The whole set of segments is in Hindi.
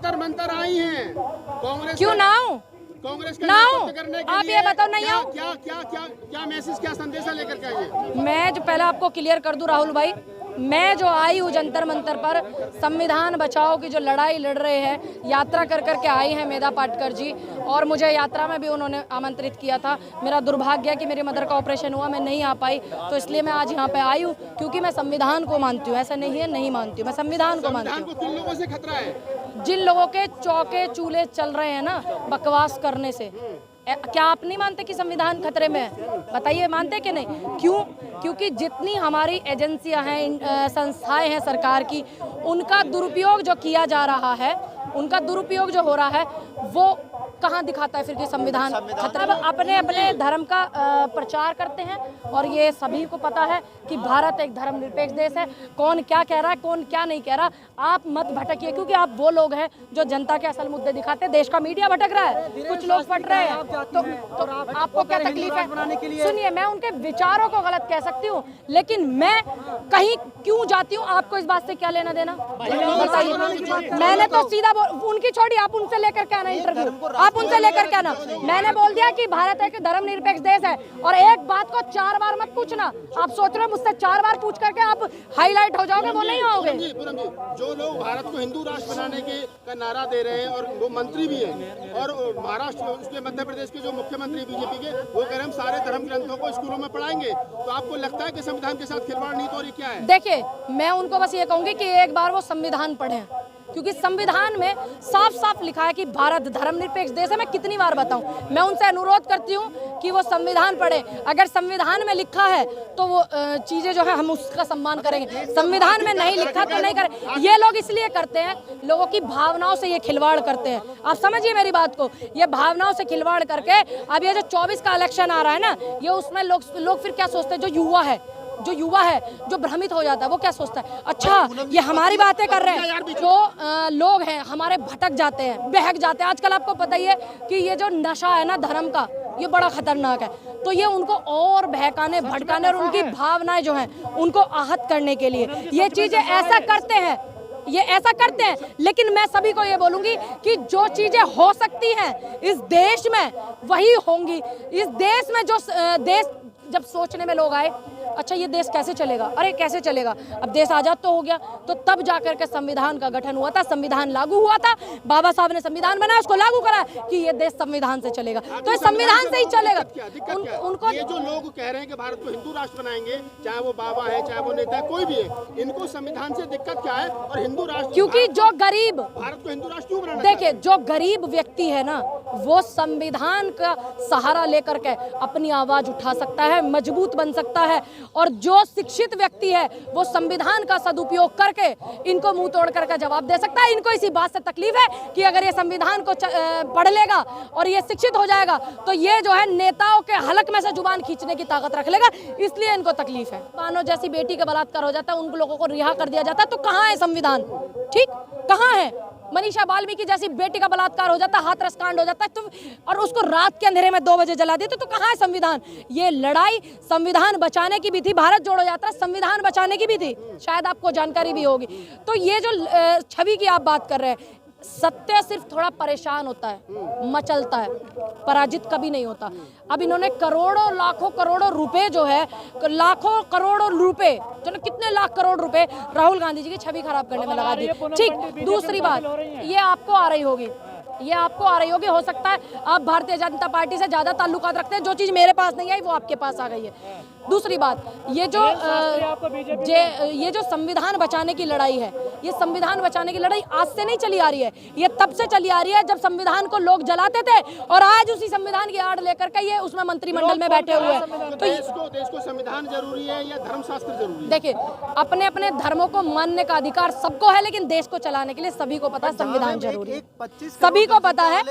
जंतर मंतर आई हैं कांग्रेस, क्यों ना आऊं? कांग्रेस ना आऊं? आप ये बताओ नहीं आऊं? क्या क्या क्या क्या मैसेज, क्या संदेशा लेकर के आइए? मैं जो पहले आपको क्लियर कर दूं राहुल भाई, मैं जो आई हूँ जंतर मंतर पर संविधान बचाओ की जो लड़ाई लड़ रहे हैं, यात्रा कर करके आई हैं मेधा पाटकर जी, और मुझे यात्रा में भी उन्होंने आमंत्रित किया था। मेरा दुर्भाग्य है कि मेरी मदर का ऑपरेशन हुआ, मैं नहीं आ पाई, तो इसलिए मैं आज यहाँ पे आई हूँ क्योंकि मैं संविधान को मानती हूँ। ऐसा नहीं है नहीं मानती हूँ, मैं संविधान को मानती हूँ। किन लोगों से खतरा है? जिन लोगों के चौके चूल्हे चल रहे हैं ना बकवास करने से, क्या आप नहीं मानते कि संविधान खतरे में है? बताइए, मानते कि नहीं? क्यों? क्योंकि जितनी हमारी एजेंसियां हैं, संस्थाएं हैं सरकार की, उनका दुरुपयोग जो किया जा रहा है, उनका दुरुपयोग जो हो रहा है, वो कहाँ दिखाता है फिर कि संविधान खतरा? अपने अपने धर्म का प्रचार करते हैं और ये सभी को पता है कि भारत एक धर्मनिरपेक्ष देश है। कौन क्या कह रहा है, कौन क्या नहीं कह रहा, आप मत भटकिए, क्योंकि आप वो लोग हैं जो जनता के असल मुद्दे दिखाते हैं। देश का मीडिया भटक रहा है, कुछ लोग फट रहे हैं, तो आपको क्या तकलीफ है? सुनिए, मैं उनके विचारों को गलत कह सकती हूँ, लेकिन मैं कहीं क्यों जाती हूँ, आपको इस बात से क्या लेना देना? बताइए। मैंने तो सीधा उनकी छोड़ी, आप उनसे लेकर के आना इंटरव्यू, आप उनसे लेकर के आना। मैंने बोल दिया कि भारत एक धर्मनिरपेक्ष देश है, और एक बात को 4 बार मत पूछना। आप सोच रहे हो मुझसे 4 बार पूछ करके आप हाईलाइट हो जाओगे, वो नहीं होगे। जो लोग भारत को हिंदू राष्ट्र बनाने के का नारा दे रहे हैं, और वो मंत्री भी हैं, और महाराष्ट्र उसके मध्य प्रदेश के जो मुख्यमंत्री बीजेपी के, वो कह रहे हम सारे धर्म ग्रंथों को स्कूलों में पढ़ाएंगे, तो आपको लगता है कि संविधान के साथ खिलवाड़ नहीं? तो और ये क्या है? देखिए, मैं उनको बस ये कहूंगी कि एक बार वो संविधान पढ़ें, क्योंकि संविधान में साफ साफ लिखा है कि भारत धर्मनिरपेक्ष देश है। मैं कितनी बार बताऊं, मैं उनसे अनुरोध करती हूं कि वो संविधान पढ़े। अगर संविधान में लिखा है तो वो चीजें जो है हम उसका सम्मान करेंगे, संविधान में नहीं लिखा तो नहीं करें। ये लोग इसलिए करते हैं, लोगों की भावनाओं से ये खिलवाड़ करते हैं। आप समझिए मेरी बात को, ये भावनाओं से खिलवाड़ करके अब ये जो 24 का इलेक्शन आ रहा है ना, ये उसमें लोग फिर क्या सोचते हैं, जो युवा है जो भ्रमित हो जाता है, वो क्या सोचता है, अच्छा ये हमारी बातें कर रहे हैं। जो लोग हैं हमारे भटक जाते हैं, बहक जाते हैं। आजकल आपको पता ही है कि ये जो नशा है ना धर्म का, ये बड़ा खतरनाक है, तो ये उनको और बहकाने भटकाने और उनकी भावनाएं जो हैं उनको आहत करने के लिए ये चीजें ऐसा करते हैं, ये ऐसा करते हैं। लेकिन मैं सभी को ये बोलूंगी कि जो चीजें हो सकती हैं इस देश में वही होंगी। इस देश में जो देश जब सोचने में लोग आए, अच्छा ये देश कैसे चलेगा, अरे कैसे चलेगा, अब देश आजाद तो हो गया, तो तब जाकर के संविधान का गठन हुआ था, संविधान लागू हुआ था, बाबा साहब ने संविधान बनाया, उसको लागू करा कि ये देश संविधान से चलेगा, तो ये संविधान से ही चलेगा। उनको ये जो लोग कह रहे हैं कि भारत को हिंदू राष्ट्र बनाएंगे, चाहे वो बाबा है, चाहे वो नेता है, कोई भी है, इनको संविधान से दिक्कत क्या है? और हिंदू राष्ट्र, क्योंकि जो गरीब, भारत को हिंदू राष्ट्र क्यों बनाना? देखिए, जो गरीब व्यक्ति है ना, वो संविधान का सहारा लेकर के अपनी आवाज उठा सकता है, मजबूत बन सकता है, और जो शिक्षित व्यक्ति है वो संविधान का सदुपयोग करके इनको मुंह तोड़ करके जवाब दे सकता है। इनको इसी बात से तकलीफ है कि अगर ये संविधान को पढ़ लेगा और ये शिक्षित हो जाएगा तो ये जो है नेताओं के हलक में से जुबान खींचने की ताकत रख लेगा, इसलिए इनको तकलीफ है। मानो जैसी बेटी का बलात्कार हो जाता है, उन लोगों को रिहा कर दिया जाता है, तो कहाँ है संविधान? ठीक, कहाँ है? मनीषा वाल्मीकि जैसी बेटी का बलात्कार हो जाता है, हाथरस कांड हो जाता है, तो और उसको रात के अंधेरे में 2 बजे जला देते, तो कहाँ है संविधान? ये लड़ाई संविधान बचाने की भी थी, भारत जोड़ो यात्रा संविधान बचाने की भी थी, शायद आपको जानकारी भी होगी। तो ये जो छवि की आप बात कर रहे हैं, सत्य सिर्फ थोड़ा परेशान होता है, मचलता है, पराजित कभी नहीं होता। अब इन्होंने करोड़ों लाखों करोड़ों रुपए जो है, लाखों करोड़ों रुपए, चलो कितने लाख करोड़ रुपए राहुल गांधी जी की छवि खराब करने में लगा दी। ठीक, दूसरी बात, ये आपको आ रही होगी, ये आपको आ रही होगी, हो सकता है आप भारतीय जनता पार्टी से ज्यादा ताल्लुकात रखते हैं, जो चीज मेरे पास नहीं आई वो आपके पास आ गई है। दूसरी बात, ये जो संविधान बचाने की लड़ाई है, ये संविधान बचाने की लड़ाई आज से नहीं चली आ रही है, ये तब से चली आ रही है जब संविधान को लोग जलाते थे, और आज उसी संविधान की आड़ लेकर के ये उसमें मंत्रिमंडल में बैठे हुए हैं। तो देश को संविधान जरूरी है या धर्मशास्त्र जरूरी है? देखिए, अपने अपने धर्मों को मानने का अधिकार सबको है, लेकिन देश को चलाने के लिए सभी को पता है संविधान जरूरी है, सभी को पता है।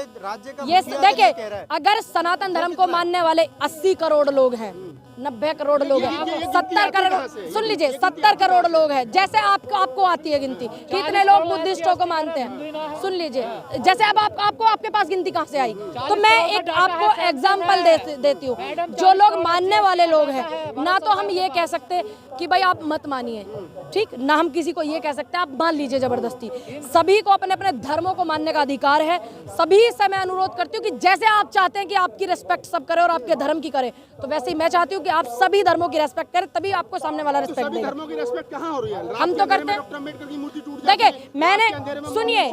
ये देखिए, अगर सनातन धर्म को मानने वाले 80 करोड़ लोग हैं, 90 करोड़ लोग हैं, 70 करोड़, सुन लीजिए 70 करोड़ लोग हैं। जैसे आपको आती है गिनती, कितने लोग बुद्धिस्टों को मानते हैं, सुन लीजिए, जैसे अब आपको आपके पास गिनती कहाँ से आई? तो मैं एक आपको एग्जाम्पल देती हूँ। जो लोग मानने वाले लोग हैं, ना तो हम ये कह सकते कि भाई आप मत मानिए, ठीक ना, हम किसी को ये कह सकते हैं आप मान लीजिए जबरदस्ती। सभी को अपने अपने धर्मों को मानने का अधिकार है। सभी से मैं अनुरोध करती हूँ कि जैसे आप चाहते हैं कि आपकी रिस्पेक्ट सब करे और आपके धर्म की करे, तो वैसे ही मैं चाहती हूँ कि आप सभी धर्मों की रेस्पेक्ट करें, तभी आपको सामने वाला रिस्पेक्ट देगा। धर्मों की रेस्पेक्ट कहाँ हो रही है? हम तो करते हैं। देखिए मैंने सुनिए,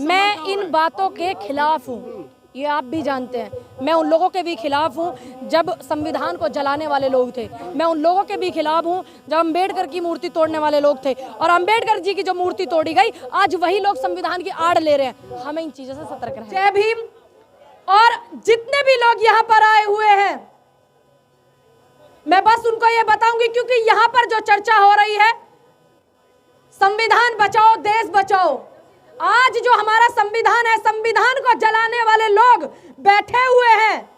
मैं इन बातों के खिलाफ हूँ, ये आप भी जानते हैं। मैं उन लोगों के भी खिलाफ हूँ जब संविधान को जलाने वाले लोग थे, मैं उन लोगों के भी खिलाफ हूँ जब अम्बेडकर की मूर्ति तोड़ने वाले लोग थे, और अम्बेडकर जी की जो मूर्ति तोड़ी गई, आज वही लोग संविधान की आड़ ले रहे हैं। हमें इन चीजों से सतर्क रहना। जय भीम। और जितने भी लोग यहाँ पर आए हुए हैं, मैं बस उनको ये बताऊंगी, क्योंकि यहाँ पर जो चर्चा हो रही है संविधान बचाओ देश बचाओ, आज जो हमारा संविधान है, संविधान को जलाने वाले लोग बैठे हुए हैं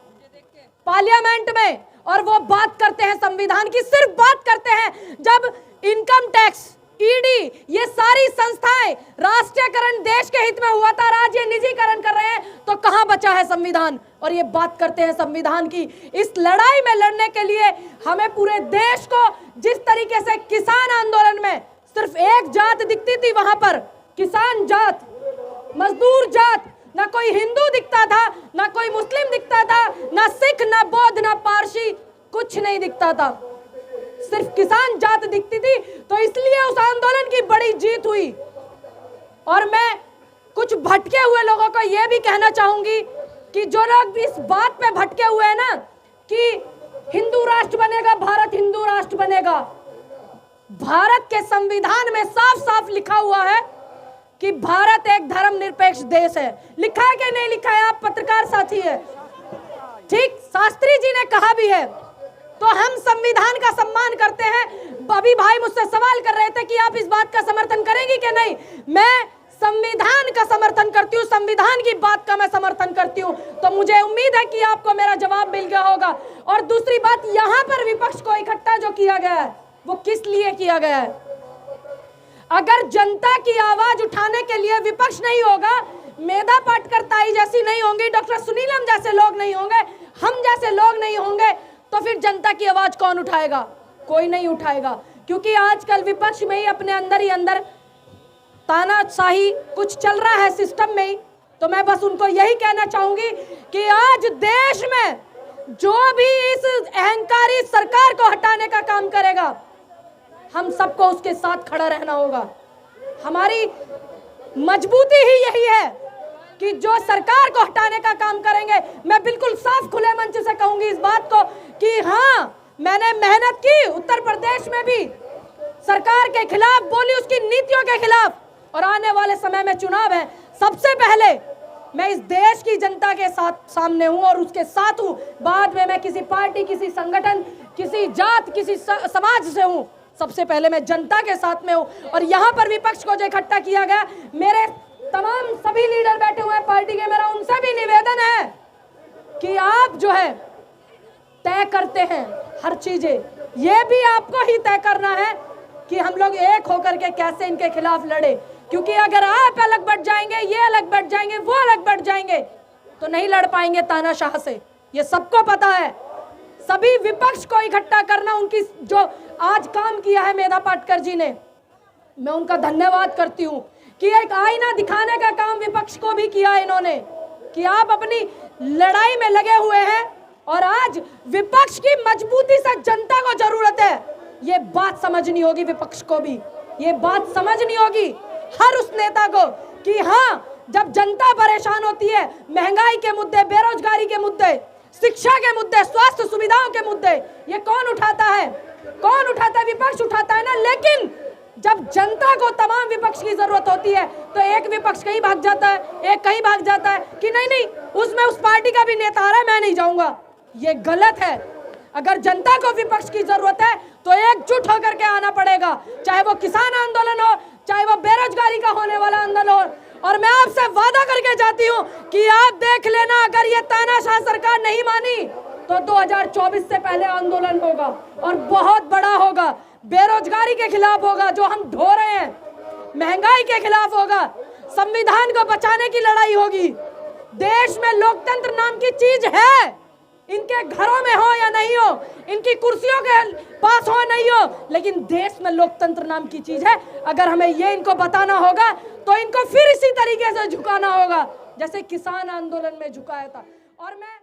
पार्लियामेंट में, और वो बात करते हैं संविधान की, सिर्फ बात करते हैं। जब इनकम टैक्स, ईडी, ये सारी संस्थाएं राष्ट्रीयकरण देश के हित में हुआ था, आज ये निजीकरण कर रहे हैं, तो कहां बचा है संविधान? और ये बात करते हैं संविधान की। इस लड़ाई में लड़ने के लिए हमें पूरे देश को, जिस तरीके से किसान आंदोलन में सिर्फ एक जात दिखती थी, वहां पर किसान जात, मजदूर जात, ना कोई हिंदू दिखता था, ना कोई मुस्लिम दिखता था, ना सिख, ना बौद्ध, ना पारसी, कुछ नहीं दिखता था, सिर्फ किसान जात दिखती थी। तो इसलिए उस आंदोलन की बड़ी जीत हुई। और मैं कुछ भटके हुए लोगों को यह भी कहना चाहूंगी कि जो लोग इस बात पे भटके हुए हैं ना कि हिंदू राष्ट्र बनेगा, भारत हिंदू राष्ट्र बनेगा, भारत के संविधान में साफ साफ लिखा हुआ है कि भारत एक धर्मनिरपेक्ष देश है। लिखा है कि नहीं लिखा है? आप पत्रकार साथी है, ठीक, शास्त्री जी ने कहा भी है। तो हम संविधान का सम्मान करते हैं। अभी भाई मुझसे सवाल कर रहे थे कि आप इस बात का समर्थन करेंगी कि नहीं। मैं संविधान का समर्थन करती हूँ, संविधान की बात का मैं समर्थन करती हूँ। तो मुझे उम्मीद है कि आपको मेरा जवाब मिल गया होगा। और दूसरी बात, यहाँ पर विपक्ष को इकट्ठा जो किया गया है, वो किस लिए किया गया है? अगर जनता की आवाज उठाने के लिए विपक्ष नहीं होगा, मेधा पाटकर ताई जैसी नहीं होंगी, डॉक्टर सुनीलम जैसे लोग नहीं होंगे, हम जैसे लोग नहीं होंगे, तो फिर जनता की आवाज कौन उठाएगा? कोई नहीं उठाएगा। क्योंकि आजकल विपक्ष में ही अपने अंदर ही अंदर तानाशाही कुछ चल रहा है सिस्टम में ही। तो मैं बस उनको यही कहना चाहूंगी कि आज देश में जो भी इस अहंकारी सरकार को हटाने का काम करेगा, हम सबको उसके साथ खड़ा रहना होगा। हमारी मजबूती ही यही है कि जो सरकार को हटाने का काम करेंगे। मैं बिल्कुल साफ खुले मंच से कहूंगी इस बात को कि हाँ, मैंने मेहनत की, उत्तर प्रदेश में भी सरकार के खिलाफ बोली, उसकी नीतियों के खिलाफ, और आने वाले समय में चुनाव है, सबसे पहले मैं इस देश की जनता के साथ सामने हूं और उसके साथ हूं। बाद में मैं किसी पार्टी, किसी संगठन, किसी जात, किसी समाज से हूं, सबसे पहले मैं जनता के साथ में हूं। और यहाँ पर विपक्ष को जो इकट्ठा किया गया, मेरे तमाम सभी लीडर बैठे हुए हैं पार्टी के, मेरा उनसे भी निवेदन है कि आप जो है तय करते हैं हर चीजें, ये भी आपको ही तय करना है कि हम लोग एक होकर के कैसे इनके खिलाफ लड़े। क्योंकि अगर आप अलग बढ़ जाएंगे, ये अलग बढ़ जाएंगे, वो अलग बढ़ जाएंगे, तो नहीं लड़ पाएंगे तानाशाह से, ये सबको पता है। सभी विपक्ष को इकट्ठा करना, उनकी जो आज काम किया है मेधा पाटकर जी ने, मैं उनका धन्यवाद करती हूँ कि एक आईना दिखाने का काम विपक्ष को भी किया इन्होंने कि आप अपनी लड़ाई में लगे हुए हैं। और आज विपक्ष की मजबूती से जनता को जरूरत है, ये बात समझनी होगी विपक्ष को भी, ये बात समझनी होगी हर उस नेता को कि हाँ, जब जनता परेशान होती है, महंगाई के मुद्दे, बेरोजगारी के मुद्दे, शिक्षा के मुद्दे, स्वास्थ्य सुविधाओं के मुद्दे, ये कौन उठाता है? कौन उठाता है? विपक्ष उठाता है ना। लेकिन जब जनता को तमाम विपक्ष की जरूरत होती है, तो एक विपक्ष कहीं भाग जाता है, एक कहीं भाग जाता है कि नहीं नहीं, उसमें उस पार्टी का भी नेता आ रहा है, मैं नहीं जाऊंगा। ये गलत है। अगर जनता को विपक्ष की जरूरत है तो एकजुट होकर के आना पड़ेगा, चाहे वो किसान आंदोलन हो, चाहे वो बेरोजगारी का होने वाला आंदोलन हो, और मैं आपसे वादा करके जाती हूँ कि आप देख लेना, अगर ये तानाशाह सरकार नहीं मानी तो 2024 से पहले आंदोलन होगा और बहुत बड़ा होगा। बेरोजगारी के खिलाफ होगा जो हम ढो रहे हैं, महंगाई के खिलाफ होगा, संविधान को बचाने की लड़ाई होगी। देश में लोकतंत्र नाम की चीज है, इनके घरों में हो या नहीं हो, इनकी कुर्सियों के पास हो नहीं हो, लेकिन देश में लोकतंत्र नाम की चीज है। अगर हमें ये इनको बताना होगा तो इनको फिर इसी तरीके से झुकाना होगा जैसे किसान आंदोलन में झुकाया था। और मैं